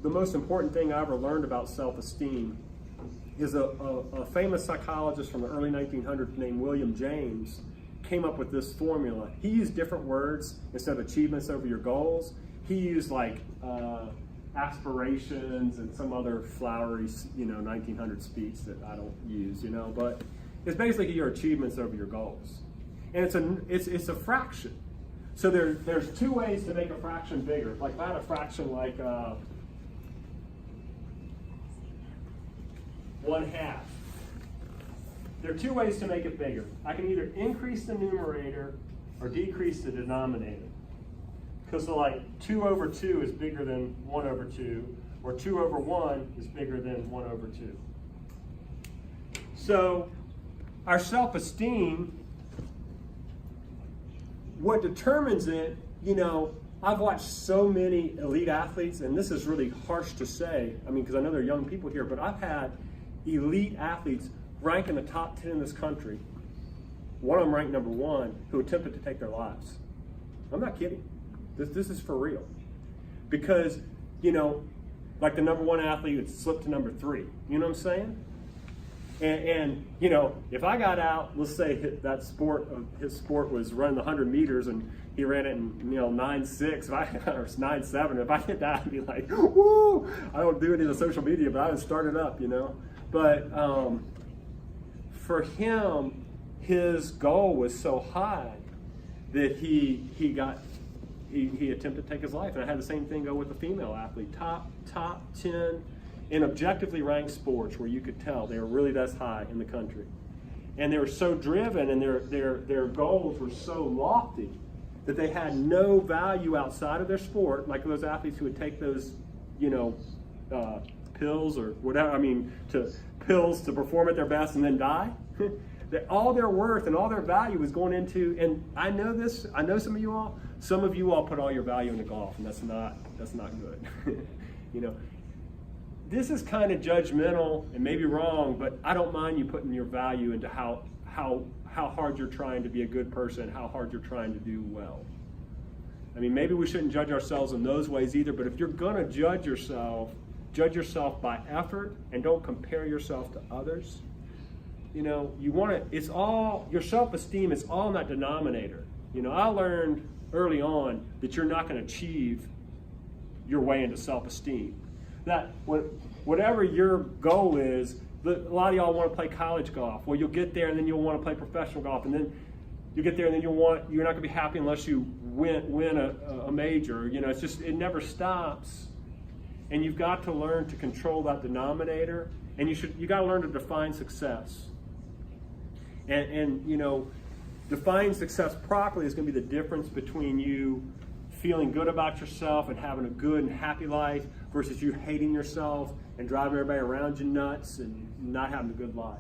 the most important thing I ever learned about self-esteem is a famous psychologist from the early 1900s named William James came up with this formula. He used different words instead of achievements over your goals. He used like aspirations and some other flowery, 1900 speech that I don't use, but it's basically your achievements over your goals. And it's a fraction. So there's two ways to make a fraction bigger. Like if I had a fraction like 1/2. There are two ways to make it bigger. I can either increase the numerator or decrease the denominator. Because like 2 over 2 is bigger than 1 over 2, or 2 over 1 is bigger than 1 over 2. So our self-esteem, what determines it, I've watched so many elite athletes, and this is really harsh to say, because I know there are young people here, but I've had elite athletes rank in the top 10 in this country. One of them ranked number 1, who attempted to take their lives. I'm not kidding. This is for real. Because, like the number 1 athlete would slip to number 3. You know what I'm saying? And if I got out, let's say his sport was running the 100 meters and he ran it in, 9.6 or 9.7. If I hit that, I'd be like, woo! I don't do any of the social media, but I would start it up, But for him, his goal was so high that he attempted to take his life. And I had the same thing go with the female athlete, top 10 in objectively ranked sports where you could tell they were really that high in the country. And they were so driven and their goals were so lofty that they had no value outside of their sport, like those athletes who would take those, pills or whatever, pills to perform at their best and then die. That all their worth and all their value is going into, and I know some of you all put all your value into golf, and that's not good. This is kind of judgmental and maybe wrong, but I don't mind you putting your value into how hard you're trying to be a good person, how hard you're trying to do well. Maybe we shouldn't judge ourselves in those ways either, but if you're gonna judge yourself by effort and don't compare yourself to others. Your self-esteem is all in that denominator. I learned early on that you're not going to achieve your way into self-esteem. That whatever your goal is, a lot of y'all want to play college golf. Well, you'll get there and then you'll want to play professional golf, and then you get there and then you're not going to be happy unless you win a major. It never stops. And you've got to learn to control that denominator, and you got to learn to define success. And defining success properly is going to be the difference between you feeling good about yourself and having a good and happy life versus you hating yourself and driving everybody around you nuts and not having a good life.